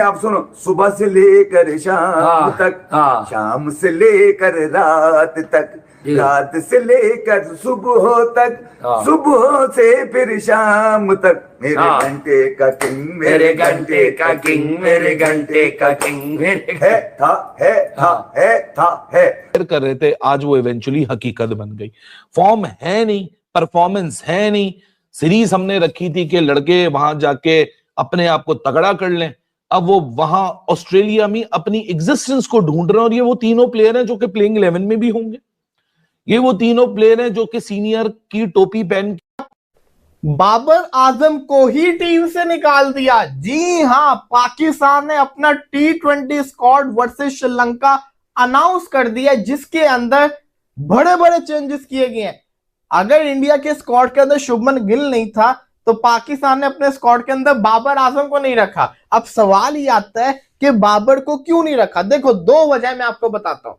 आप सुनो, सुबह से लेकर शाम तक, शाम से लेकर रात तक, रात से लेकर सुबह तक, सुबह से फिर शाम तक, मेरे घंटे का किंग, मेरे घंटे का किंग, मेरे घंटे का किंग, है कर रहे थे, आज वो इवेंचुअली हकीकत बन गई। फॉर्म है नहीं, परफॉर्मेंस है नहीं। सीरीज हमने रखी थी कि लड़के वहां जाके अपने आप को तगड़ा कर लें, अब वो वहां ऑस्ट्रेलिया में अपनी एग्जिस्टेंस को ढूंढ रहे हैं। और ये वो तीनों प्लेयर हैं जो कि प्लेइंग 11 में भी होंगे, ये वो तीनों प्लेयर हैं जो कि सीनियर की टोपी पहन। बाबर आजम को ही टीम से निकाल दिया। जी हां, पाकिस्तान ने अपना T20 squad versus Sri Lanka announce कर दिया, जिसके अंदर बड़े बड़े चेंजेस किए गए हैं। अगर इंडिया के स्क्वाड के अंदर शुभमन गिल नहीं था तो पाकिस्तान ने अपने स्क्वाड के अंदर बाबर आजम को नहीं रखा। अब सवाल ये आता है कि बाबर को क्यों नहीं रखा। देखो, दो वजह मैं आपको बताता हूं।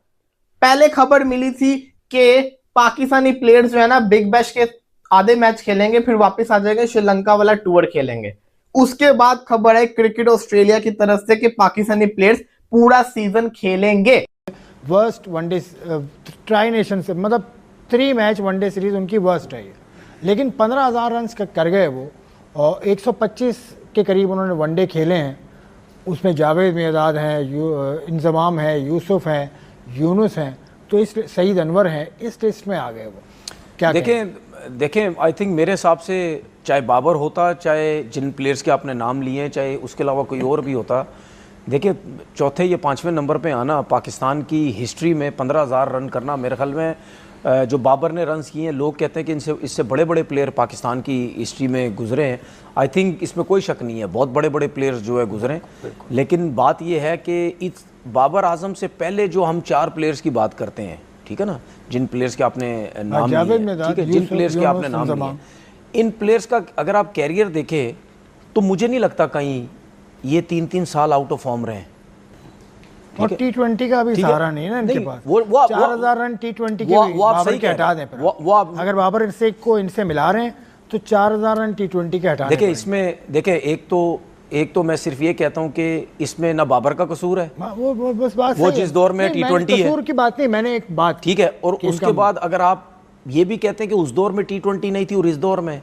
पहले खबर मिली थी कि पाकिस्तानी प्लेयर्स जो है ना, बिग बैश के आधे मैच खेलेंगे, फिर वापस आ जाएंगे, श्रीलंका वाला टूर खेलेंगे। उसके बाद खबर है क्रिकेट ऑस्ट्रेलिया की तरफ से कि पाकिस्तानी प्लेयर्स पूरा सीजन खेलेंगे। वर्स्ट वनडे ट्राई नेशन से, मतलब 3 मैच वनडे सीरीज उनकी वर्स्ट है, लेकिन 15,000 रन कर गए वो, और 125 के करीब उन्होंने वनडे खेले हैं। उसमें जावेद मियादाद हैं, इंजमाम है, यूसुफ हैं, यूनुस हैं, तो इस सईद अनवर हैं, इस लिस्ट में आ गए वो। क्या देखें आई थिंक मेरे हिसाब से चाहे बाबर होता, चाहे जिन प्लेयर्स के आपने नाम लिए हैं, चाहे उसके अलावा कोई और भी होता, देखिए चौथे या 5वें नंबर पे आना पाकिस्तान की हिस्ट्री में 15,000 रन करना, मेरे ख्याल में जो बाबर ने रन्स किए हैं, लोग कहते हैं कि इससे बड़े बड़े प्लेयर पाकिस्तान की हिस्ट्री में गुजरे हैं। आई थिंक इसमें कोई शक नहीं है, बहुत बड़े बड़े प्लेयर्स जो है गुजरे। लेकिन बात यह है कि इस बाबर आजम से पहले जो हम 4 प्लेयर्स की बात करते हैं, ठीक है ना, जिन प्लेयर्स के आपने नाम लिए, ठीक है, जिन प्लेयर्स के आपने नाम लिए, इन प्लेयर्स का अगर आप कैरियर देखें तो मुझे नहीं लगता कहीं ये 3-3 साल आउट ऑफ फॉर्म रहे। और T20 का भी सहारा नहीं है ना इनके पास। वो 4,000 रन T20 के वो आप सही के हटा दें। अगर बाबर इनसे मिला रहे हैं तो 4,000 रन T20 के हटा। देखिए इसमें देखें, एक तो मैं सिर्फ ये कहता हूं कि इसमें ना बाबर का कसूर है, वो बस बात वो जिस दौर में T20 है, कसूर की बात नहीं, मैंने एक बात, ठीक है। और उसके बाद अगर आप ये भी कहते हैं कि उस दौर में T20 नहीं थी और इस दौर में,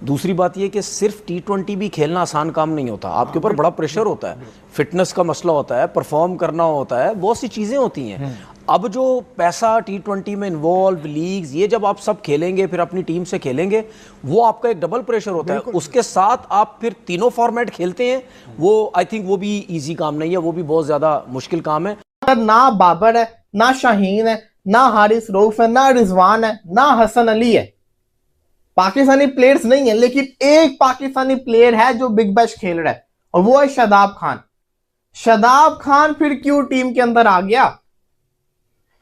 दूसरी बात ये कि सिर्फ T20 भी खेलना आसान काम नहीं होता, आपके ऊपर बड़ा प्रेशर होता है, फिटनेस का मसला होता है, परफॉर्म करना होता है, बहुत सी चीज़ें होती हैं। अब जो पैसा T20 में इन्वॉल्व, लीग्स, ये जब आप सब खेलेंगे, फिर अपनी टीम से खेलेंगे, वो आपका एक डबल प्रेशर होता है। उसके साथ आप फिर तीनों फॉर्मेट खेलते हैं, वो आई थिंक वो भी इजी काम नहीं है, वो भी बहुत ज़्यादा मुश्किल काम है। ना बाबर है, ना शाहीन है, ना हारिस रऊफ है, ना रिजवान है, ना हसन अली है। पाकिस्तानी प्लेयर्स नहीं है, लेकिन एक पाकिस्तानी प्लेयर है जो बिग बैश खेल रहा है, और वो है शादाब खान। शादाब खान फिर क्यों टीम के अंदर आ गया?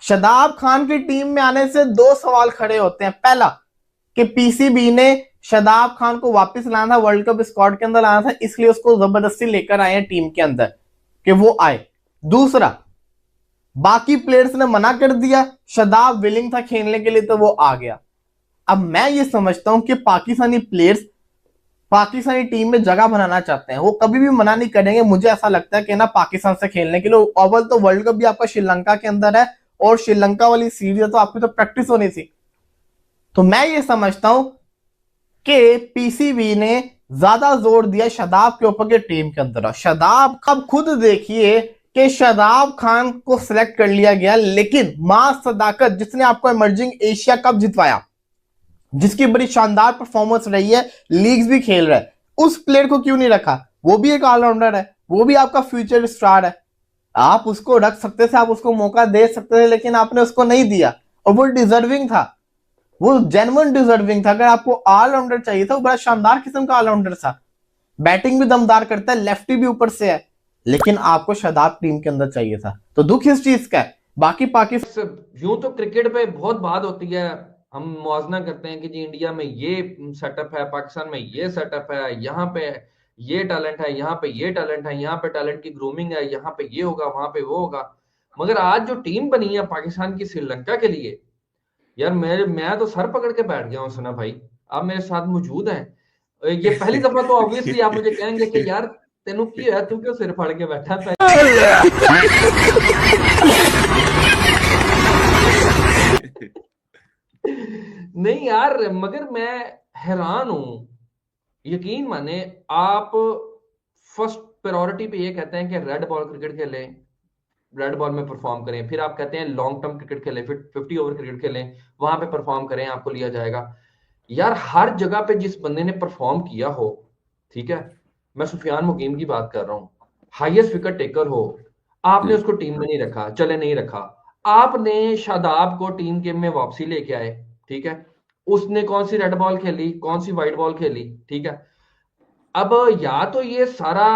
शादाब खान की टीम में आने से 2 सवाल खड़े होते हैं। पहला कि पीसीबी ने शादाब खान को वापस लाना था, वर्ल्ड कप स्क्वाड के अंदर लाना था, इसलिए उसको जबरदस्ती लेकर आए हैं टीम के अंदर कि वो आए। दूसरा, बाकी प्लेयर्स ने मना कर दिया, शादाब विलिंग था खेलने के लिए तो वो आ गया। अब मैं ये समझता हूं कि पाकिस्तानी प्लेयर्स पाकिस्तानी टीम में जगह बनाना चाहते हैं, वो कभी भी मना नहीं करेंगे। मुझे ऐसा लगता है कि ना पाकिस्तान से खेलने के लिए, अव्वल तो वर्ल्ड कप भी आपका श्रीलंका के अंदर है, और श्रीलंका वाली सीरीज तो आपकी तो प्रैक्टिस होनी थी। तो मैं ये समझता हूं कि पीसीबी ने ज्यादा जोर दिया शादाब के ऊपर के टीम के अंदर। शादाब, अब खुद देखिए कि शादाब खान को सिलेक्ट कर लिया गया, लेकिन मां सदाकत जिसने आपको इमर्जिंग एशिया कप जितवाया, जिसकी बड़ी शानदार परफॉर्मेंस रही है, लीग्स भी खेल रहा है, उस प्लेयर को क्यों नहीं रखा? वो भी एक ऑलराउंडर है, वो भी आपका फ्यूचर स्टार है, आप उसको रख सकते थे, आप उसको मौका दे सकते थे, लेकिन आपने उसको नहीं दिया। और वो डिजर्विंग था, वो जेन्युइन डिजर्विंग था। अगर आपको ऑलराउंडर चाहिए था, वो बड़ा शानदार किस्म का ऑलराउंडर था, बैटिंग भी दमदार करता है, लेफ्टी भी ऊपर से है, लेकिन आपको शादाब टीम के अंदर चाहिए था। तो दुख इस चीज का है। बाकी पाकिस्तान, यूं तो क्रिकेट पे बहुत बात होती है, हम मुआवजा करते हैं कि जी इंडिया में ये सेटअप है, पाकिस्तान में ये सेटअप है, यहाँ पे ये टैलेंट है, यहाँ पे ये टैलेंट है, यहाँ पे टैलेंट की ग्रूमिंग है, यहाँ पे ये होगा, वहां पे वो होगा। मगर आज जो टीम बनी है पाकिस्तान की श्रीलंका के लिए, यार मैं तो सर पकड़ के बैठ गया हूँ सना भाई। आप मेरे साथ मौजूद हैं, ये पहली दफा तो ऑब्वियसली आप मुझे कहेंगे कि यार तेनू की होया, तू क्यों सिर फड़ के बैठा था? नहीं यार, मगर मैं हैरान हूं। यकीन माने, आप फर्स्ट प्रायोरिटी पे ये कहते हैं कि रेड बॉल क्रिकेट खेलें, रेड बॉल में परफॉर्म करें, फिर आप कहते हैं लॉन्ग टर्म क्रिकेट खेलें, फिर 50 ओवर क्रिकेट खेलें, वहां पे परफॉर्म करें, आपको लिया जाएगा। यार हर जगह पे जिस बंदे ने परफॉर्म किया हो, ठीक है, मैं सुफियान मुकीम की बात कर रहा हूं, हाईएस्ट विकेट टेकर हो, आपने उसको टीम में नहीं रखा, चले नहीं रखा, आपने शादाब को टीम के में वापसी लेके आए, ठीक है, उसने कौन सी रेड बॉल खेली, कौन सी व्हाइट बॉल खेली, ठीक है। अब या तो ये सारा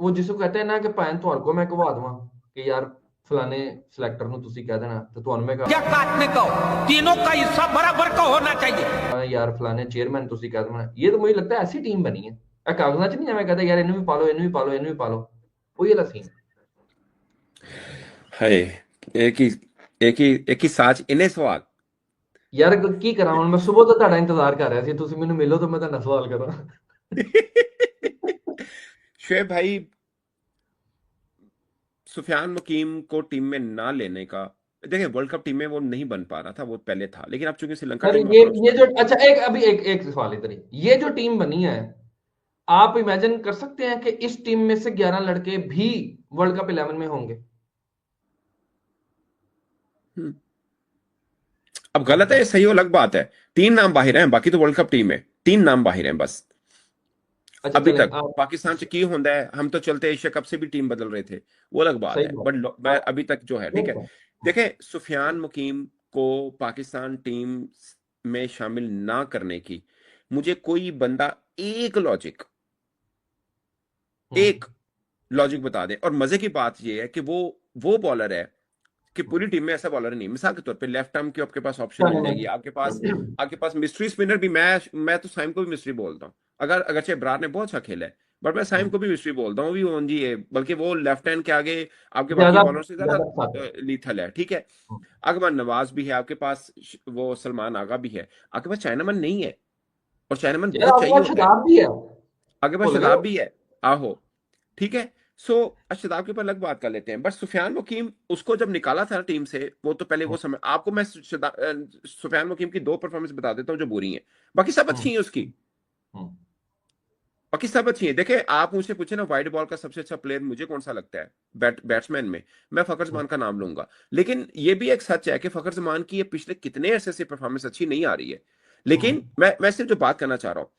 वो जिसको कहते हैं ना कि भैन तुहाडे को मैं कहवा देवां कि यार फलाने सिलेक्टर ਨੂੰ ਤੁਸੀਂ ਕਹਿ ਦੇਣਾ ਤੇ ਤੁਹਾਨੂੰ ਮੈਂ या काटने का हो, तीनों का हिस्सा बराबर का होना चाहिए। यार फलाने चेयरमैन ਤੁਸੀਂ ਕਹਿ ਦੇਣਾ। ये तो मुझे लगता है ऐसी टीम बनी है। ਇਹ ਕਾਗਜ਼ਾਂ 'ਚ ਨਹੀਂ ਐਵੇਂ ਕਹਦੇ ਯਾਰ ਇਹਨੂੰ ਵੀ ਪਾ ਲਓ, ਇਹਨੂੰ ਵੀ ਪਾ ਲਓ, ਇਹਨੂੰ ਵੀ ਪਾ ਲਓ, ਉਹੀ ਵਾਲਾ ਸੀਨ। ਹਾਏ ਇੱਕ ਹੀ ਸਾਚ ਇਹਨੇ ਸਵਾਲ ਯਾਰ ਕੀ ਕਰਾਂ ਹੁਣ, ਮੈਂ ਸਵੇਰ ਤੋਂ ਤੁਹਾਡਾ ਇੰਤਜ਼ਾਰ ਕਰ ਰਿਹਾ ਸੀ, ਤੁਸੀਂ ਮੈਨੂੰ ਮਿਲੋ ਤਾਂ ਮੈਂ ਤੁਹਾਡਾ ਸਵਾਲ ਕਰਾਂ। शुएब भाई, सुफियान मुकीम को टीम में ना लेने का, देखिए वर्ल्ड कप टीम में वो नहीं बन पा रहा था, वो पहले था, लेकिन अब चूंकि श्रीलंका सर टीम ये जो अच्छा एक सवाल इधर ही, ये जो टीम बनी है, आप इमेजिन कर सकते हैं कि इस टीम में से 11 लड़के भी वर्ल्ड कप 11 में होंगे? अब गलत है ये सही हो, अलग बात है। 3 नाम बाहर हैं, बाकी तो वर्ल्ड कप टीम में 3 नाम बाहर हैं बस। अच्छा, अभी चलें, तक पाकिस्तान से की होता है, हम तो चलते एशिया कप से भी टीम बदल रहे थे, वो अलग बात सही है, बात। बट अभी तक जो है ठीक है। ठीक है। देखें, सुफियान मुकीम को पाकिस्तान टीम में शामिल ना करने की मुझे कोई बंदा एक लॉजिक बता दे। और मजे की बात ये है कि वो बॉलर है कि पूरी टीम में ऐसा बॉलर नहीं। मिसाल के तौर पे लेफ्ट आर्म की आपके पास ऑप्शन मिल जाएगी, आपके पास मिस्ट्री स्पिनर भी, मैं तो साइम को भी मिस्ट्री बोलता हूँ, अगरचे इब्रार ने बहुत अच्छा खेला है, बट मैं साइम को भी मिस्ट्री बोलता हूँ, वो जी है, बल्कि वो लेफ्ट हैंड के आगे आपके बाकी बॉलर से ज्यादा लीथल है, ठीक है। अकबर नवाज भी है आपके पास, वो सलमान आगा भी है, आपके पास चाइनामैन नहीं है, और चाइनामैन बहुत चाहिए होता है, आपके पास शदाब भी है, आहो, ठीक है। सो शदाब के ऊपर अलग बात कर लेते हैं, बट सुफियान मुकीम उसको जब निकाला था टीम से, वो तो पहले वो समय आपको मैं सुफियान मुकीम की 2 परफॉर्मेंस बता देता हूं जो बुरी हैं, बाकी सब अच्छी हैं उसकी, बाकी सब अच्छी है। देखे, आप मुझसे पूछे ना वाइड बॉल का सबसे अच्छा प्लेयर मुझे कौन सा लगता है बैट्समैन में, मैं फखर जमान का नाम लूंगा, लेकिन ये भी एक सच है कि फखर जमान की ये पिछले कितने अरसे से परफॉर्मेंस अच्छी नहीं आ रही है। लेकिन मैं सिर्फ जो बात करना चाह रहा हूँ,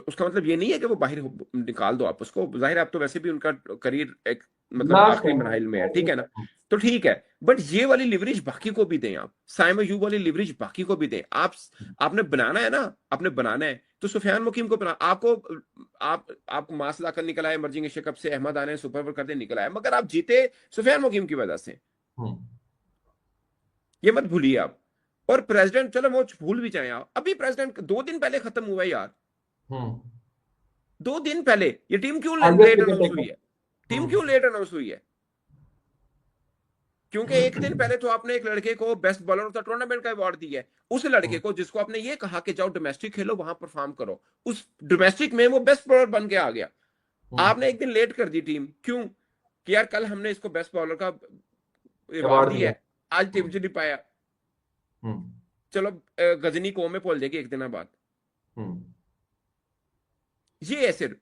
उसका मतलब ये नहीं है कि वो बाहर निकाल दो आप उसको, जाहिर है आप तो वैसे भी उनका करियर एक मतलब आखिरी मरहल में है, ठीक है ना, तो ठीक है, बट ये वाली लिवरेज बाकी को भी दें, आप साइम अयूब वाली लिवरेज बाकी को भी दें। आपने बनाना है ना, आपने बनाना है तो सुफियान मुकीम को बना, आपको मास लाकर निकला है इमर्जिंग एशिया कप से, अहमद आने सुपर ओवर करते निकला है, मगर आप जीते सुफियान मुकीम की वजह से, ये मत भूलिए आप। और प्रेसिडेंट, चलो वो भूल भी जाए आप, अभी प्रेसिडेंट 2 दिन पहले खत्म हुआ है यार, 2 दिन पहले। ये टीम क्यों लेट अनाउंस हुई है? टीम क्यों लेट अनाउंस हुई है? क्योंकि 1 दिन पहले तो आपने एक लड़के को best bowler of the tournament का अवार्ड दिया है, उस लड़के को जिसको आपने ये कहा कि जाओ डोमेस्टिक खेलो, वहां परफॉर्म करो, उस डोमेस्टिक में वो बेस्ट बॉलर बन के आ गया। आपने 1 दिन लेट कर दी टीम, क्यों? कि यार कल हमने इसको बेस्ट बॉलर का अवार्ड दिया है, आज टीम से नहीं पाया, चलो गजनी को में बोल देगी 1 दिन बाद, ये है सिर्फ।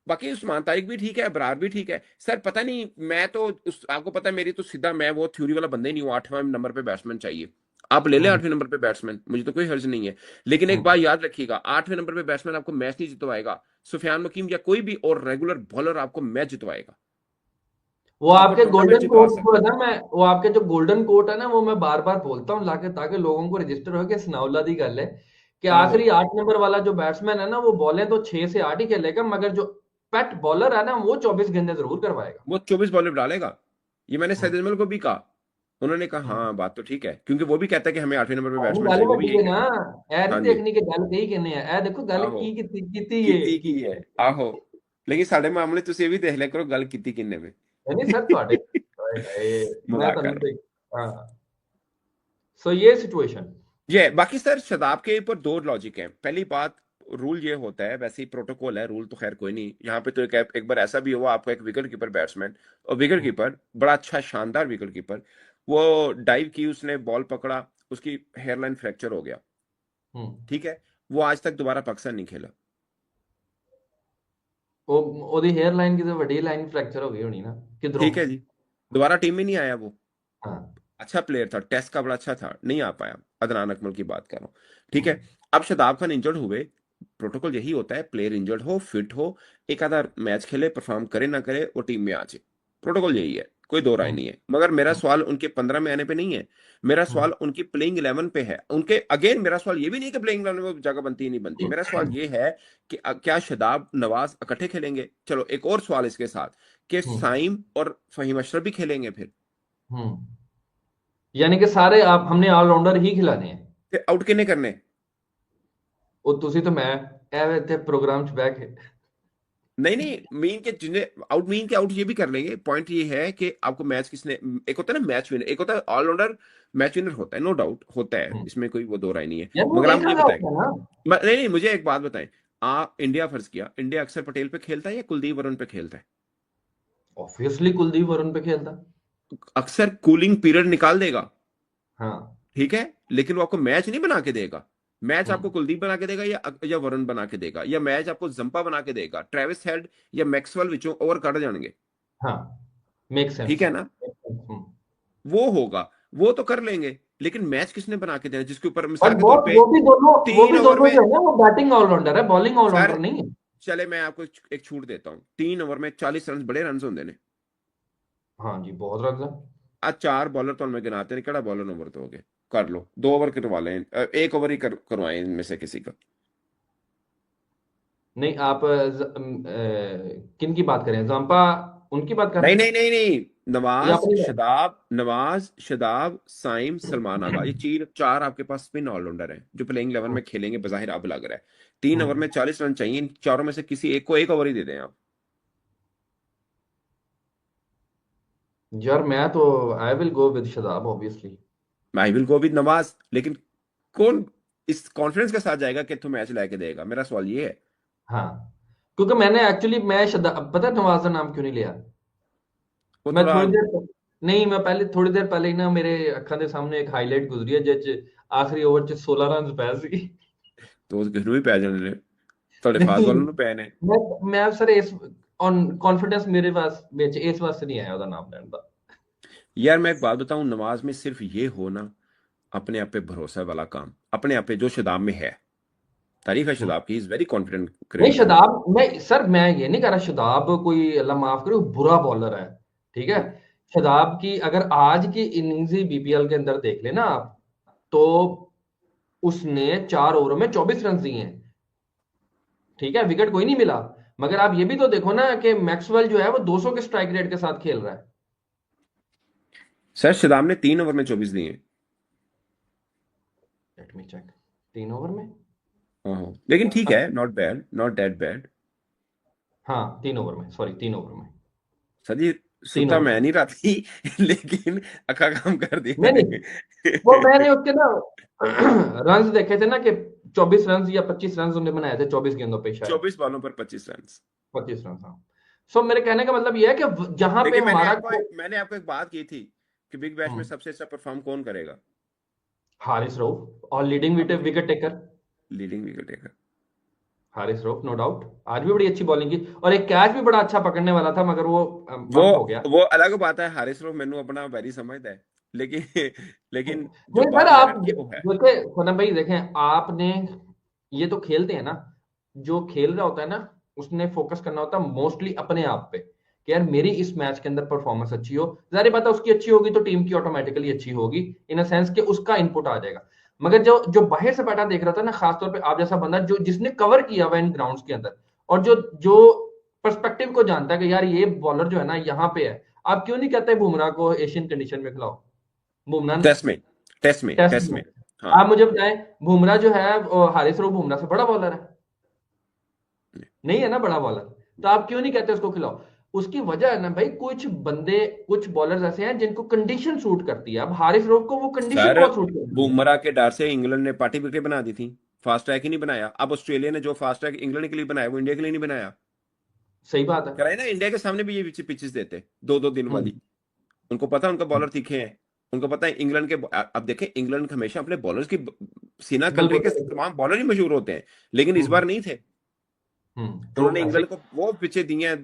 बाकी उस्मान तारिक भी ठीक है, अबरार भी ठीक है। सर पता नहीं, मैं तो आपको पता है मेरी तो सीधा, मैं वो थ्योरी वाला बंदा ही नहीं हूँ, 8वें नंबर पे बैट्समैन चाहिए, आप ले लें 8वें नंबर पे बैट्समैन, मुझे तो कोई हर्ज नहीं है, लेकिन एक बात याद रखिएगा, 8वें नंबर पे बैट्समैन आपको मैच नहीं जितवाएगा, सुफियान मुकीम या कोई भी और रेगुलर बॉलर आपको मैच जितवाएगा। वो आपके गोल्डन कोट को है ना, वो आपके जो गोल्डन कोट है ना, वो मैं बार बार बोलता हूँ लाके, ताकि लोगों को रजिस्टर हो कि सनाउल्ला दी गल है कि आखिरी 8 नंबर वाला जो बैट्समैन है ना, वो बॉलें तो 6 से 8 ही खेलेगा, मगर जो पेट बॉलर है ना, वो 24 गेंदें जरूर करवाएगा, वो 24 बॉलर डालेगा। ये मैंने सैयद अजमल को भी कहा, उन्होंने कहा हाँ बात तो ठीक है, क्योंकि वो भी कहता है कि हमें 8वें नंबर पे बैट्समैन चाहिए, वो भी यही ना ऐ नहीं देखनी कि गल कही कहने है, देखो गल की है, आहो, लेकिन साडे मामले तुसी भी देख लिया करो गल कीती किन्ने में, नहीं सर ਤੁਹਾਡੇ सो ये सिचुएशन ये बाकी सर शदाब के ऊपर 2 लॉजिक हैं। पहली बात, रूल ये होता है, वैसे ही प्रोटोकॉल है, रूल तो खैर कोई नहीं यहाँ पे। तो एक बार ऐसा भी हुआ, आपको एक विकेट कीपर बैट्समैन और विकेट कीपर बड़ा अच्छा शानदार विकेट कीपर, वो डाइव की, उसने बॉल पकड़ा, उसकी हेयरलाइन फ्रैक्चर हो गया, ठीक है, वो आज तक दोबारा पाकिस्तान नहीं खेला। ਉਹਦੀ हेयर लाइन की तो वड्डी लाइन फ्रैक्चर हो गई होनी ना किधरों। ठीक है जी, दोबारा टीम में नहीं आया वो। हाँ अच्छा प्लेयर था, टेस्ट का बड़ा अच्छा था, नहीं आ पाया। अदनान अकमल की बात कर रहा हूँ, ठीक है। अब शदाब खान इंजर्ड हुए, प्रोटोकॉल यही होता है, प्लेयर इंजर्ड हो, फिट हो, एक आधा मैच खेले, परफॉर्म करे ना करे, वो टीम में आ जाए, प्रोटोकॉल यही है, कोई दो राय नहीं है। मगर मेरा सवाल उनके 15 में आने पे नहीं है, मेरा सवाल उनकी प्लेइंग 11 पे है। उनके अगेन मेरा सवाल ये भी नहीं कि प्लेइंग 11 में जगह बनती ही नहीं बनती, मेरा सवाल ये है कि क्या शदाब नवाज इकट्ठे खेलेंगे? चलो एक और सवाल इसके साथ, कि साइम और फहीम अशरफ भी खेलेंगे फिर? यानी कि सारे आप हमने ऑलराउंडर ही खिलाने हैं। ਤੇ ਆਊਟ ਕਿੰਨੇ ਕਰਨੇ? ਉਹ ਤੁਸੀਂ तो मैं ਐਵੇਂ ਇੱਥੇ प्रोग्राम 'ਚ ਬਹਿ ਕੇ नहीं नहीं, मीन के जिन्हें आउट, मीन के आउट ये भी कर लेंगे। पॉइंट ये है कि आपको मैच किसने, एक होता है ना मैच विनर, एक होता है ऑलराउंडर, मैच विनर होता है, नो डाउट होता है, इसमें कोई वो दो राय नहीं है। मगर आप मुझे बताएं, नहीं नहीं, मुझे एक बात बताएं, आप इंडिया फर्ज किया, इंडिया अक्सर पटेल पे खेलता है या कुलदीप वरुण पे खेलता है? ऑब्वियसली कुलदीप वरुण पे खेलता, अक्सर कूलिंग पीरियड निकाल देगा, हाँ ठीक है, लेकिन वो आपको मैच नहीं बना के देगा। मैच आपको कुलदीप बना के देगा या वरुण बना के देगा, या मैच आपको जंपा बना के देगा, ट्रेविस हेड या मैक्सवेल विचों ओवर कट जाएंगे, हाँ मेक सेंस, ठीक है ना, वो होगा, वो तो कर लेंगे, लेकिन मैच किसने बना के देना, जिसके ऊपर मिसाल के तौर पे वो भी दोनों 3 ओवर में, जो है ना वो बैटिंग ऑलराउंडर है, बॉलिंग ऑलराउंडर नहीं है। चले मैं आपको एक छूट देता हूं, 3 ओवर में 40 रन बड़े रन होंगे ने। हाँ जी बहुत रन है। आज 4 बॉलर तो मैं गिनाते नहीं, कड़ा बॉलर नंबर तो हो गए, कर लो 2 ओवर करवा लें, 1 ओवर ही करवाएं इनमें से किसी का। नहीं आप किन की बात करें, जंपा उनकी बात कर रहे नहीं हैं? नहीं नहीं नहीं, नवाज शदाब साइम सलमान आगा, ये 4 आपके पास स्पिन ऑलराउंडर हैं जो प्लेइंग 11 में खेलेंगे, बजाहिर अब लग रहा है। 3 ओवर में 40 रन चाहिए, इन चारों में से किसी एक को 1 ओवर ही दे दें आप। यार मैं तो I will go with Shadab obviously, I will go with Nawaz, लेकिन कौन इस कॉन्फिडेंस के साथ जाएगा कि तू मैच लेके देगा? मेरा सवाल ये है। हाँ क्योंकि मैंने एक्चुअली मैं शदाब, पता है नवाज का नाम क्यों नहीं लिया? मैं थोड़ी देर नहीं, मैं पहले थोड़ी देर पहले ही ना मेरे अखा के सामने एक हाईलाइट गुजरी है जिस आखिरी ओवर च 16 रन पै सी, तो किस भी पै जाने ने, ਤੁਹਾਡੇ ਫਾਸਟ ਬਾਲਰ ਨੂੰ ਪੈ ਨੇ। मैं सर इस ऑन कॉन्फिडेंस मेरे पास ਵਿੱਚ ਇਸ ਵਾਸਤੇ नहीं आया ਉਹਦਾ नाम ਲੈਣ ਦਾ। यार मैं एक बात बताऊं, नमाज में सिर्फ ये हो ना, अपने आप पे भरोसा वाला काम, अपने आप पे, जो शदाब में है, तारीफ है शदाब की, इज वेरी कॉन्फिडेंट। नहीं शदाब, मैं ये नहीं कह रहा शदाब कोई अल्लाह माफ करे बुरा बॉलर है, ठीक है। शदाब की अगर आज की इनिंग्स ही बीपीएल के अंदर देख लेना आप, तो उसने 4 ओवर में 24 रन दिए हैं, ठीक है, विकेट कोई नहीं मिला। मगर आप ये भी तो देखो ना कि मैक्सवेल जो है वो 200 के स्ट्राइक रेट के साथ खेल रहा है। सर शदाब ने 3 ओवर में 24 दिए। लेट मी चेक, 3 ओवर में, हाँ लेकिन ठीक है, not bad, not that bad. हाँ 3 ओवर में, सॉरी 3 ओवर में। सर जी सुनता मैं नहीं रहा थी लेकिन अखा काम कर दिया। नहीं वो मैंने उसके ना रन्स देखे थे ना कि 24 रन या 25 रन उन्होंने बनाए थे 24 गेंदों पे, शायद 24 बॉलों पर 25 रन। 25 रन, हाँ। सो मेरे कहने का मतलब ये है कि जहां पे हमारा मैंने आपको एक बात की थी कि बिग बैश में सबसे अच्छा परफॉर्म कौन करेगा? हारिस रऊफ, और leading wicket taker, leading wicket taker Haris Rauf, no doubt. आज भी बड़ी अच्छी बॉलिंग की और एक कैच भी बड़ा अच्छा पकड़ने वाला था, मगर वो हो गया। वो अलग बात है, हारिस रऊफ मैंने अपना वेरी समझता है, लेकिन सर आप देखें सनम भाई, देखें आपने ये तो खेलते हैं ना, जो खेल रहा होता है ना उसने फोकस करना होता है मोस्टली अपने आप पे कि यार मेरी इस मैच के अंदर परफॉर्मेंस अच्छी हो, जाहिर बात है उसकी अच्छी होगी तो टीम की ऑटोमेटिकली अच्छी होगी, इन अ सेंस कि उसका इनपुट आ जाएगा। मगर जो बाहर से बैठा देख रहा था ना, खासतौर पे आप जैसा बंदा जो जिसने कवर किया हुआ इन ग्राउंड्स के अंदर, और जो पर्सपेक्टिव को जानता है कि यार ये बॉलर जो है ना यहाँ पे है, आप क्यों नहीं कहते बुमराह को एशियन कंडीशन में खिलाओ? बुमराह टेस्ट में हाँ। आप मुझे बताएं, बुमराह जो है हारिस रऊफ बुमराह से बड़ा बॉलर है? नहीं है ना बड़ा बॉलर, तो आप क्यों नहीं कहते उसको खिलाओ? उसकी वजह है ना भाई, कुछ बॉलर्स ऐसे हैं जिनको कंडीशन सूट करती है। अब हारिस रऊफ को वो कंडीशन बहुत सूट करती है। बुमराह के डर से इंग्लैंड ने पार्टी विकेट बना दी थी, फास्ट ट्रैक ही नहीं बनाया। अब ऑस्ट्रेलिया ने जो फास्ट ट्रैक इंग्लैंड के लिए बनाया वो इंडिया के लिए नहीं बनाया। सही बात है। कराए ना, इंडिया के सामने भी ये पिचेस देते 2-2 दिन वाली। उनको पता है उनका बॉलर तीखे हैं, उनको पता है इंग्लैंड के। अब देखें, इंग्लैंड हमेशा अपने बॉलर्स की सीना कलरे के तमाम बॉलर ही मशहूर होते हैं, लेकिन इस बार नहीं थे। तो उन्होंने इंग्लैंड को वो पिचे दिए हैं,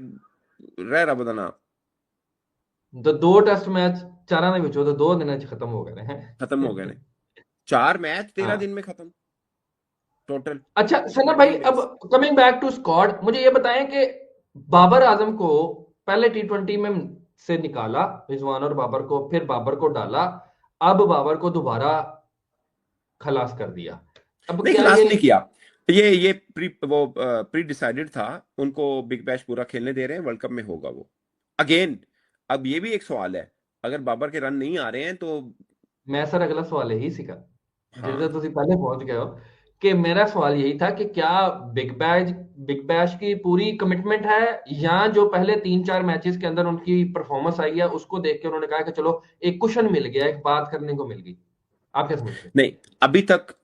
रह रहा बदना। तो 2 टेस्ट मैच 4 ने बिचो तो 2 दिन खत्म हो गए हैं। खत्म हो गए ने 4 मैच 13 हाँ। दिन में खत्म टोटल। अच्छा सना भाई, अब कमिंग बैक टू स्क्वाड, मुझे ये बताएं कि बाबर आजम को पहले T20 में से निकाला रिजवान और बाबर को, फिर बाबर को डाला, अब बाबर को दोबारा खलास कर दिया। अब नहीं, क्या खलास ये नहीं किया, ये प्री डिसाइडेड था। उनको बिग बैश पूरा खेलने दे रहे हैं, वर्ल्ड कप में होगा वो अगेन। अब ये भी एक सवाल है, अगर बाबर के रन नहीं आ रहे हैं तो मैं सर अगला सवाल यही सीखा हाँ। जिसे तुम पहले पहुंच गए हो कि मेरा सवाल यही था कि क्या बिग बैश की पूरी कमिटमेंट है, या जो पहले 3-4 मैचेस के अंदर उनकी परफॉर्मेंस आई है उसको देख के उन्होंने कहा कि चलो एक कुशन मिल गया, एक बात करने को मिल गई। आप क्या समझते हैं? नहीं, अभी तक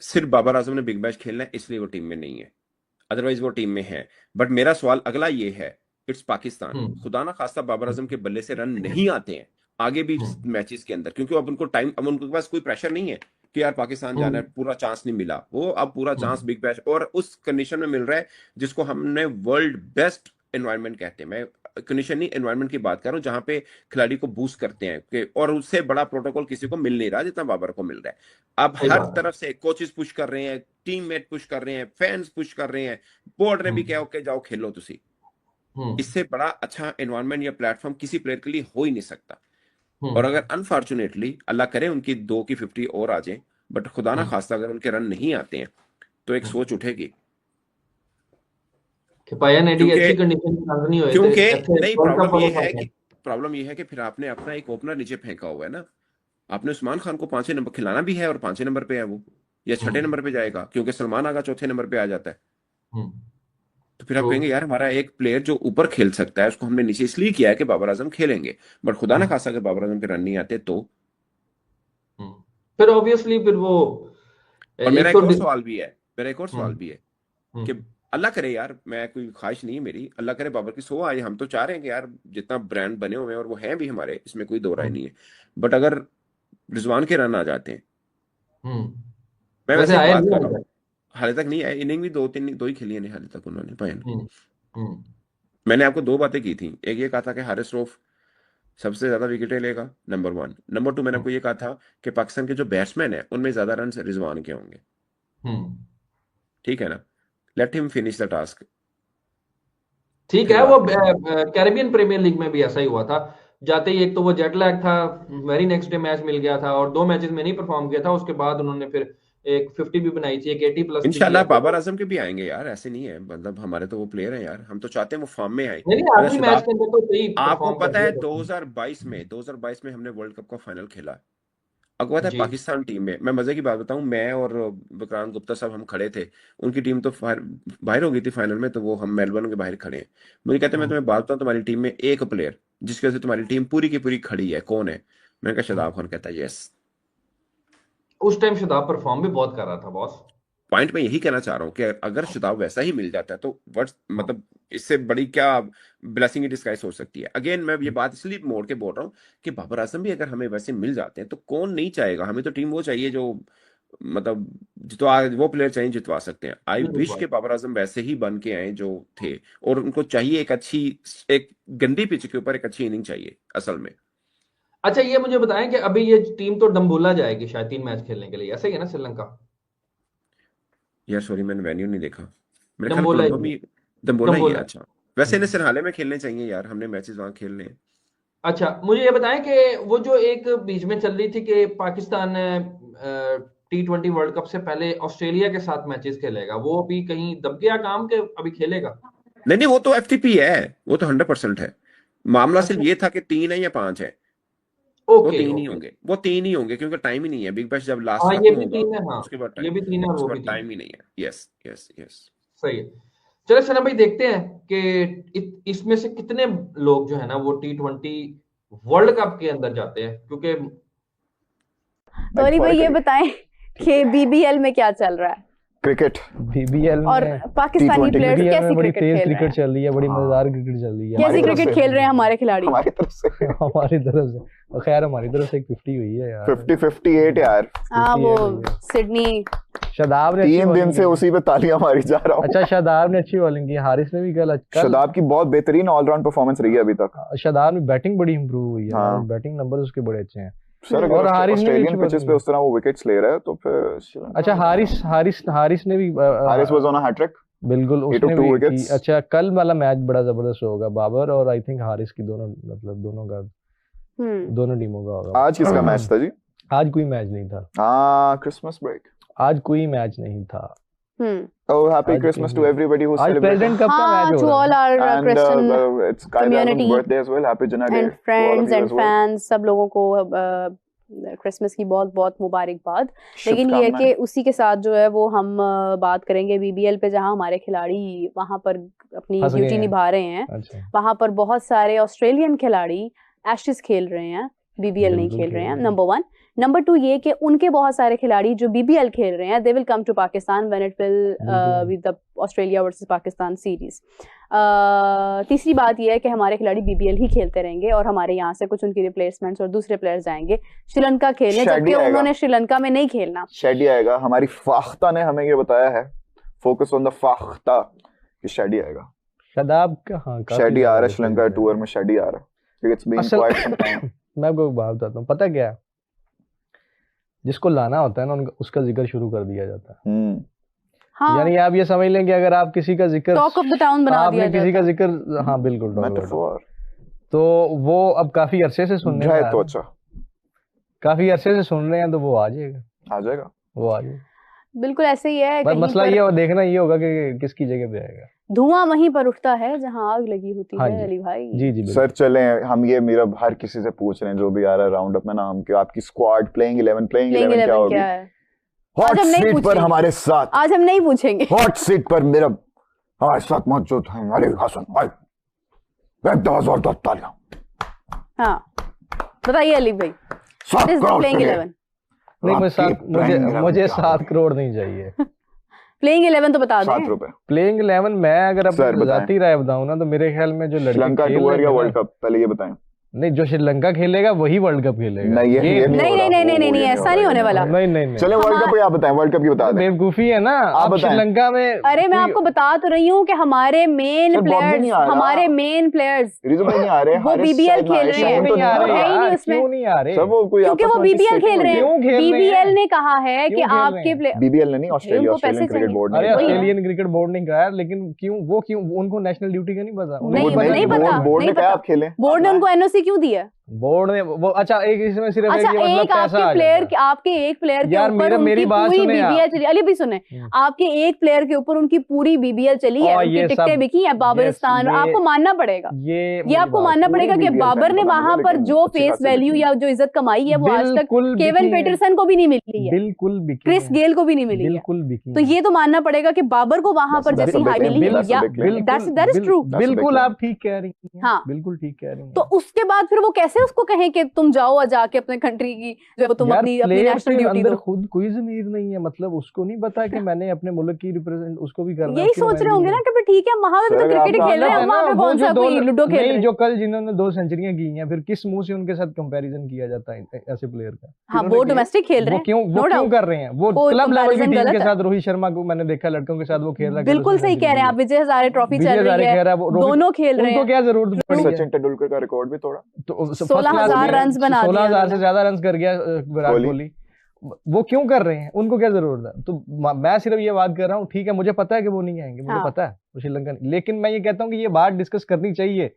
सिर्फ बाबर आजम ने बिग बैश खेलना है इसलिए वो टीम में नहीं है, अदरवाइज वो टीम में है। बट मेरा सवाल अगला ये है, इट्स पाकिस्तान, खुदा ना खास्ता बाबर आजम के बल्ले से रन नहीं आते हैं आगे भी मैचेस के अंदर, क्योंकि अब उनको टाइम, अब उनके पास कोई प्रेशर नहीं है कि यार पाकिस्तान जाना है, पूरा चांस नहीं मिला। वो अब पूरा चांस बिग बैश और उस कंडीशन में मिल रहा है जिसको हमने वर्ल्ड बेस्ट एनवायरनमेंट कहते हैं। मैं कंडीशन नहीं, एनवायरनमेंट की बात कर रहा हूँ, जहां पे खिलाड़ी को बूस्ट करते हैं और उससे बड़ा प्रोटोकॉल किसी को मिल नहीं रहा जितना बाबर को मिल रहा है। अब हर तरफ से कोचेस पुश कर रहे हैं, टीममेट पुश कर रहे हैं, फैंस पुश कर रहे हैं, बोर्ड ने भी कहा ओके जाओ खेलो तुसी। इससे बड़ा अच्छा एनवायरनमेंट या प्लेटफॉर्म किसी प्लेयर के लिए हो ही नहीं सकता। और अगर अनफॉर्चुनेटली अल्लाह करे उनकी 2 की 50 और आ जाए, बट खुदा ना खास्ता अगर उनके रन नहीं आते हैं तो एक सोच उठेगी कि पायन एडी अच्छी कंडीशन में रन नहीं हुए, क्योंकि नहीं, प्रॉब्लम ये है कि फिर आपने अपना एक ओपनर नीचे फेंका हुआ है ना। आपने उस्मान खान को 5 नंबर खिलाना भी है और 5 नंबर पे है वो, या 6 नंबर पे जाएगा, क्योंकि सलमान आगा 4थे नंबर पे आ जाता है। तो फिर आप कहेंगे यार हमारा एक प्लेयर जो ऊपर खेल सकता है उसको हमने नीचे इसलिए किया है कि बाबर आजम खेलेंगे, बट खुदा ना खासा अगर बाबर आजम के रन नहीं आते तो फिर ऑब्वियसली फिर वो। और मेरा एक और सवाल भी है कि अल्लाह करे यार, मैं कोई ख्वाहिश नहीं है मेरी, अल्लाह करे बाबर की 100 आए, हम तो चाह रहे हैं कि यार जितना ब्रांड बने हुए हैं और वो हैं भी हमारे, इसमें कोई दो राय नहीं है, बट अगर रिजवान के रन आ जाते हैं, मैं वैसे बात कर रहा हूँ, हाल तक नहीं आए, इनिंग भी 2 ही खेली है हाल तक उन्होंने पाया। मैंने आपको 2 बातें की थी, एक ये कहा था कि हारिस रऊफ सबसे ज्यादा विकेटें लेगा, नंबर 1। नंबर 2 मैंने आपको ये कहा था कि पाकिस्तान के जो बैट्समैन है उनमें ज्यादा रन रिजवान के होंगे। ठीक है ना, let him finish the task. ठीक है, वो कैरेबियन प्रीमियर लीग में भी ऐसा ही हुआ था, जाते ही एक तो वो जेट लैग था, वेरी नेक्स्ट डे मैच मिल गया था और 2 मैचेस में नहीं परफॉर्म किया था, उसके बाद उन्होंने फिर एक 50 भी बनाई थी, एक 80+ इंशाल्लाह बाबर आजम के भी आएंगे यार, ऐसे नहीं है, मतलब हमारे तो वो प्लेयर हैं यार, हम तो चाहते हैं वो फॉर्म में आए। आपको पता है 2022 में हमने वर्ल्ड कप का फाइनल खेला, अगवा था पाकिस्तान टीम में। मैं मजे की बात बताऊं, मैं और विक्रांत गुप्ता साहब हम खड़े थे, उनकी टीम तो बाहर हो गई थी फाइनल में, तो वो हम मेलबर्न के बाहर खड़े हैं। मुझे कहते हैं मैं तुम्हें बात बताऊं, तुम्हारी टीम में एक प्लेयर जिसकी वजह से तुम्हारी टीम पूरी की पूरी खड़ी है, कौन है? मैंने कहा शादाब खान। कहता है यस। उस टाइम शादाब परफॉर्म भी बहुत कर रहा था बॉस। पॉइंट मैं यही कहना चाह रहा हूँ कि अगर शादाब वैसा ही मिल जाता है तो व्हाट्स मतलब इससे बड़ी क्या ब्लेसिंग इन डिस्गाइज हो सकती है। अगेन मैं ये बात इसलिए मोड़ के बोल रहा हूँ कि बाबर आजम भी अगर हमें वैसे मिल जाते हैं तो कौन नहीं चाहेगा। हमें तो टीम वो चाहिए जो मतलब वो प्लेयर चाहिए जितवा सकते हैं। आई विश के बाबर आजम वैसे ही बन के आए जो थे, और उनको चाहिए एक गंदी पिच के ऊपर एक अच्छी इनिंग चाहिए असल में। अच्छा ये मुझे बताएं कि अभी ये टीम तो डम्बोला जाएगी शायद 3 मैच खेलने के लिए, ऐसे ही है ना श्रीलंका? यार सॉरी मैंने वेन्यू नहीं देखा, मेरे ख्याल दम्बोला ही है। अच्छा, वैसे इन्हें सिरहाले में खेलने चाहिए यार, हमने मैचेस वहां खेलने हैं। अच्छा मुझे ये बताएं कि वो जो एक बीच में चल रही थी कि पाकिस्तान T20 वर्ल्ड कप से पहले ऑस्ट्रेलिया के साथ मैचेस खेलेगा, वो अभी कहीं दब गया काम के अभी खेलेगा? नहीं, वो तो FTP है, वो तो 100% है। मामला सिर्फ ये था कि 3 है या 5 है। वो 3 ही होंगे क्योंकि टाइम ही नहीं है। बिग बैश जब लास्ट होगा उसके बाद टाइम ही नहीं है। यस यस यस, सही है। चलो सना भाई देखते हैं कि इसमें से कितने लोग जो है ना वो T20 वर्ल्ड कप के अंदर जाते हैं, क्योंकि सॉरी भाई ये बताएं कि BBL में क्या चल रहा है? क्रिकेट बीबीएल और में पाकिस्तानी प्लेयर्स BBL कैसी में बड़ी क्रिकेट तेज खेल रहे क्रिकेट हैं, चल रही है, बड़ी मजेदार क्रिकेट चल रही है कैसी क्रिकेट खेल रहे हैं हमारे खिलाड़ी। हमारी तरफ से हमारी तरफ से। और खैर हमारी तरफ से एक 50 हुई है यार, 50-58 यार। हाँ वो सिडनी शादाब ने 3 दिन से उसी पे तालियां मारी जा रहा हूँ। अच्छा शादाब ने अच्छी बॉलिंग की, हारिस ने भी कल शादाब की बहुत बेहतरीन ऑलराउंड परफॉर्मेंस रही है अभी तक। शादाब में बैटिंग बड़ी इंप्रूव हुई है, हाँ। बैटिंग नंबर उसके बड़े अच्छे हैं। सर और अगर हारिस ने भी ऑस्ट्रेलियन अच्छी पिचेस पे उस तरह वो विकेट्स ले रहा है तो फिर अच्छा हारिस ने भी Haris was on a hattrick, बिल्कुल He took उसने 2 भी wickets. की। अच्छा कल वाला मैच बड़ा जबरदस्त होगा, बाबर और आई थिंक हारिस की दोनों, मतलब दोनों का दोनों टीमों का होगा। आज किसका मैच था जी? आज कोई मैच नहीं था। हाँ क्रिसमस ब्रेक, आज कोई मैच नहीं था। Oh, happy Christmas to everybody who's आज celebrating. प्रेसिडेंट कप का हाँ, मैच to हो all रहा है। our Christian it's Sky Diamond's community birthday as well. Happy Jannah Day and to all of friends you and as well. fans, सब लोगों को Christmas की बहुत बहुत मुबारकबाद। लेकिन ये है कि उसी के साथ जो है वो हम बात करेंगे बीबीएल पे, जहां हमारे खिलाड़ी वहां पर अपनी फंस गए ड्यूटी हैं। निभा रहे हैं। अच्छा वहां पर बहुत सारे ऑस्ट्रेलियन खिलाड़ी एशेज खेल रहे हैं, बीबीएल नहीं बिल्कुल खेल रहे हैं, खेल रहे हैं। नंबर 1। नंबर 2 ये कि उनके बहुत सारे खिलाड़ी जो बीबीएल खेल रहे हैं, they will come to Pakistan when it will with the Australia versus Pakistan series. तीसरी बात यह है कि हमारे खिलाड़ी बीबीएल ही खेलते रहेंगे और हमारे यहाँ से कुछ उनकी रिप्लेसमेंट्स और दूसरे प्लेयर्स आएंगे श्रीलंका खेलने, जबकि उन्होंने श्रीलंका में नहीं खेलना। शेडी आएगा, हमारी फाख्ता ने हमें ये बताया है, फोकस ऑन द फाख्ता कि शेडी आएगा। शादाब का हाँ शेडी आ रहा है श्रीलंका टूर में, शेडी आ रहा है। इट्स बीन असल- क्वाइट सम टाइम। मैं आपको एक बात बताता हूँ, पता क्या है, जिसको लाना होता है ना उसका जिक्र शुरू कर दिया जाता है। हाँ, यानी आप ये समझ लें कि अगर आप किसी का जिक्र टॉक ऑफ द टाउन बना दिया आपने किसी जाता का है। जिक्र, हाँ बिल्कुल talk of the town। Metaphor तो वो अब काफी अरसे से सुनने में जाए आ तो रहा है। अच्छा काफी अरसे से सुन रहे हैं, तो वो आ जाएगा, आ जाएगा। वो आ जाएगा। बिल्कुल ऐसे ही है। बस कहीं मसला पर ये देखना ये होगा कि किसकी जगह पे आएगा। धुआं वहीं पर उठता है जहां आग लगी होती हाँ है जी। अली भाई। जी जी बिल्कुल। सर चलें, हम ये मेरा हर किसी से पूछ रहे हैं जो भी आ रहा है राउंड अप में ना, हम कि आपकी स्क्वाड प्लेइंग 11 प्लेइंग क्या 11 होगी? क्या है? हॉट आज हम नहीं सीट पर पूछेंगे। हमारे साथ, आज हम नहीं पूछेंगे। हॉट सीट पर मेरा हमारे साथ मौजूद है हमारे हसन भाई। जोरदार तालियां। हाँ बताइए अली भाई, सात करोड़ प्लेइंग के लिए। 11 नहीं आपकी मुझे playing 11 7 करोड़ नहीं चाहिए। प्लेइंग 11 तो बता 7 दें। रुपए। प्लेइंग 11 मैं अगर सर, अपनी बताएं। जाती राय बताऊं ना, तो मेरे ख्याल में जो लड़के श्रीलंका खेल टूर रहे या हैं वर्ल्ड ना- कप, पहले ये बताएं। नहीं, जो श्रीलंका खेलेगा वही वर्ल्ड कप खेलेगा। नहीं, ये नहीं हो नहीं रहा, नहीं वो नहीं नहीं, ये ऐसा नहीं होने वाला। नहीं नहीं नहीं, चले वर्ल्ड कप आप बताएं, वर्ल्ड कप की बता दें। बेवकूफी है ना। आप बताएं। श्रीलंका में अरे मैं आपको बता तो रही हूँ कि हमारे मेन सर, बॉबी प्लेयर्स, नहीं आ रहा। हमारे मेन प्लेयर्स रिजू भाई नहीं आ रहे, वो हारिस BBL शायद ना खेल आए, रहे हैं। शायद तो नहीं आ नहीं रहे है ही नहीं यार, उसमें। क्यों नहीं आ रहे? सर वो कोई क्योंकि आपस वो में बीबीएल किससे खेल रहे क्यों हैं। खेल रहे हैं? बीबीएल ने कहा है कि क्यों खेल आपके रहे हैं? प्लेयर बीबीएल ने नहीं, ऑस्ट्रेलिया उनको पैसे ऑस्ट्रेलियन क्रिकेट चाहिए। बोर्ड अरे ने वही है। ऑस्ट्रेलियन क्रिकेट बोर्ड ने कहा, लेकिन क्यों उनको नेशनल ड्यूटी का नहीं पता? उनको नहीं, पता नहीं पता, बोर्ड ने नहीं कहा पता। आप खेलें। बोर्ड ने उनको एनओसी क्यों दिया? बोर्ड ने वो अच्छा एक इसमें सिर्फ अच्छा एक मतलब एक पैसा आपके आ प्लेयर जाता है। आपके एक प्लेयर के यार, ऊपर मेरी उनकी बात पूरी सुने आप। बीबीएल चली। अली भी सुने, आपके एक प्लेयर के ऊपर उनकी पूरी बीबीएल चली है, और उनकी ये टिकटें सब- बिकी है बाबरिस्तान। ये- आपको मानना पड़ेगा, ये ये आपको मानना पड़ेगा कि BBL बाबर ने पता वहां मुझे, पर लेकिन जो अच्छी फेस खासी वैल्यू बिकी या जो इज्जत कमाई है वो आज तक बिल्कुल केविन बिकी है। पीटरसन को भी नहीं मिली है, बिल्कुल बिकी क्रिस है। गेल को भी नहीं मिली है। बिल्कुल बिकी तो है। ये तो मानना पड़ेगा कि बाबर को वहां पर That's जैसी a big हाई claim. मिली That's a या big claim. That is true. बिल्कुल आप ठीक कह रही हैं। हाँ। बिल्कुल ठीक कह रही हैं। तो उसके बाद फिर वो कैसे उसको कहें कि तुम जाओ और जाके अपने कंट्री की जो है तुम यार, अपनी प्लेयर नेशनल के ड्यूटी अंदर दो। खुद कोई ज़मीर नहीं है, मतलब उसको नहीं पता कि मैंने अपने मुल्क की रिप्रेजेंट उसको भी करना है। यही सोच रहे होंगे ना कि भाई ठीक है वहां पे भी तो सर, क्रिकेट आप खेल रहे हैं, हम वहां पे कौन सा कोई लूडो खेल रहे हैं। जो कल जिन्होंने 2 सेंचुरियां की हैं, फिर किस मुंह से उनके साथ कंपैरिजन किया जाता है ऐसे प्लेयर का? हाँ वो डोमेस्टिक खेल रहे हैं, वो no क्यों doubt। कर रहे हैं? वो कोई क्लब लेवल की comparison टीम गलत के है। साथ रोहित शर्मा को मैंने देखा, लड़कों के साथ वो खेल रहा है। बिल्कुल सही कह रहे हैं आप। विजय हजारे ट्रॉफी चल रही है, दोनों खेल रहे उनको हैं। क्या जरूरत पड़ी है? सचिन तेंदुलकर का रिकॉर्ड भी तोड़ा। तो 16,000 रन बना दिए 16,000 से ज्यादा रन कर गया विराट कोहली। वो क्यों कर रहे हैं? उनको क्या जरूरत है? तो मैं सिर्फ ये बात कर रहा हूँ, ठीक है मुझे पता है कि वो नहीं आएंगे, मुझे पता है वो श्रीलंका नहीं, लेकिन मैं ये कहता हूँ कि ये बात डिस्कस करनी चाहिए।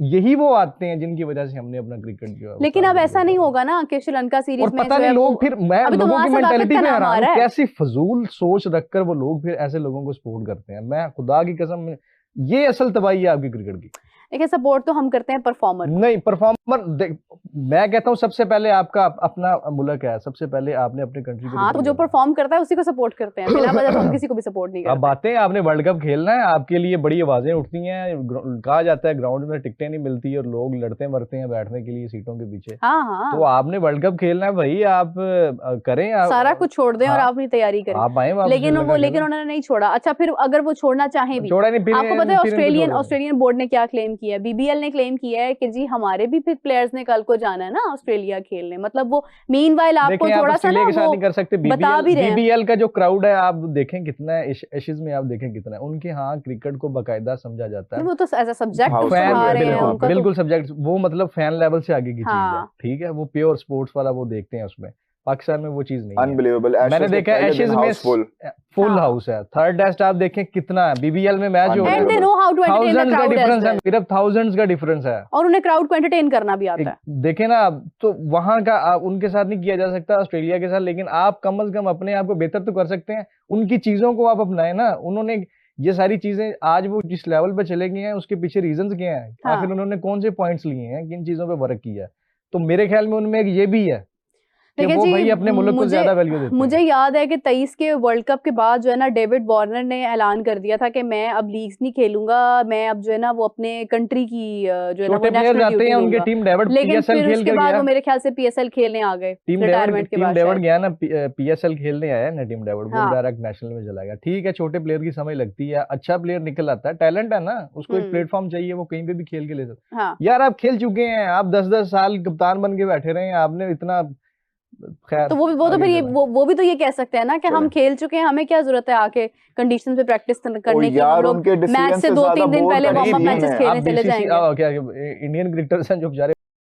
यही वो आते हैं जिनकी वजह से हमने अपना क्रिकेट जो, लेकिन अब ऐसा नहीं होगा ना कि श्रीलंका सीरीज और में पता जो नहीं है लोग वो- फिर मैं अभी तो लोगों वहां की से मेंटालिटी ताकत का पे नाम आ हैरान रहा हूं, है। कैसी फजूल सोच रखकर वो लोग फिर ऐसे लोगों को सपोर्ट करते हैं। मैं खुदा की कसम, ये असल तबाही है आपकी क्रिकेट की। देखिए सपोर्ट तो हम करते हैं परफॉर्मर। नहीं, परफॉर्मर मैं कहता हूँ सबसे पहले आपका अपना मुल्क है, सबसे पहले आपने अपनी कंट्री को। हाँ, तो जो परफॉर्म करता है उसी को सपोर्ट करते हैं, बिना वजह तो हम किसी को भी सपोर्ट नहीं करते। अब बातें, आपने वर्ल्ड कप खेलना है, आपके लिए बड़ी आवाजें उठती हैं, कहा जाता है ग्राउंड में टिकटें नहीं मिलती और लोग लड़ते मरते हैं बैठने के लिए सीटों के पीछे। हाँ, तो आपने वर्ल्ड कप खेलना है भाई, आप करें, सारा कुछ छोड़ दें और आप अपनी तैयारी करें। आप आए, लेकिन उन्होंने नहीं छोड़ा। अच्छा, फिर अगर वो छोड़ना चाहे भी, आपको पता है ऑस्ट्रेलियन बोर्ड ने क्या क्लेम किया है? बीबीएल ने क्लेम किया है कि जी हमारे भी फिर प्लेयर्स ने कल को जाना है ना ऑस्ट्रेलिया खेलने। मतलब वो मीनवाइल आपको थोड़ा सा ना वो नहीं कर सकते। बता भी रहे हैं। बीबीएल का जो क्राउड है आप देखें कितना है, एशेज में आप देखें कितना है, उनके यहाँ क्रिकेट को बाकायदा समझा जाता है। वो तो एज अ सब्जेक्ट पढ़ा रहे हैं, बिल्कुल सब्जेक्ट, वो मतलब फैन लेवल से आगे की चीज है, ठीक है, वो प्योर स्पोर्ट्स वाला वो देखते हैं उसमें। पाकिस्तान में वो चीज नहीं है। अनबिलीवेबल। मैंने देखा एशेज में फुल हाउस है। थर्ड टेस्ट आप देखें कितना है, बीबीएल में मैच हो रहा है, and they know how to entertain the crowd, difference है, सिर्फ थाउजेंड्स का डिफरेंस है, और उन्हें क्राउड को एंटरटेन करना भी आता है। देखें ना, तो वहां का उनके साथ नहीं किया जा सकता ऑस्ट्रेलिया के साथ, लेकिन आप कम से कम अपने आप को बेहतर तो कर सकते हैं, उनकी चीजों को आप अपनाएं ना। उन्होंने ये सारी चीजें आज वो जिस लेवल पे चले गए हैं उसके पीछे रीजंस क्या हैं, आखिर उन्होंने कौन से पॉइंट्स लिए हैं, किन चीजों पे वर्क किया है। तो मेरे ख्याल में उनमें एक ये भी है कि वो भाई अपने मुल्क को ज्यादा वैल्यू देते हैं। मुझे याद है कि 23 के वर्ल्ड कप के बाद जो है ना डेविड वार्नर ने ऐलान कर दिया था कि मैं अब लीग्स नहीं खेलूंगा, मैं अब जो है ना वो अपने कंट्री की जो है ना वो नेशनल ड्यूटी लूंगा। उनके टीम डेविड लेकिन फिर उसके बाद वो मेरे ख्याल से पीएसएल खेलने आ गए रिटायरमेंट के बाद। डेविड गया ना पीएसएल खेलने आया ना, टीम डेविड वो डायरेक्ट नेशनल में चला गया। ठीक है, छोटे प्लेयर की समय लगती है, अच्छा प्लेयर निकल आता है, टैलेंट है ना, उसको एक प्लेटफॉर्म चाहिए, वो कहीं पे भी खेल के ले सकता। यार आप खेल चुके हैं, आप 10-10 साल कप्तान बन के बैठे रहे हैं, आपने इतना तो वो तो फिर ये वो भी तो ये कह सकते हैं ना कि हम खेल चुके हैं, हमें क्या जरूरत है आके कंडीशंस पे प्रैक्टिस करने की। हम लोग मैच से 2-3 दिन पहले वार्म अप मैचेस खेलने चले जाएंगे। इंडियन क्रिकेटर्स हैं जो बेचारे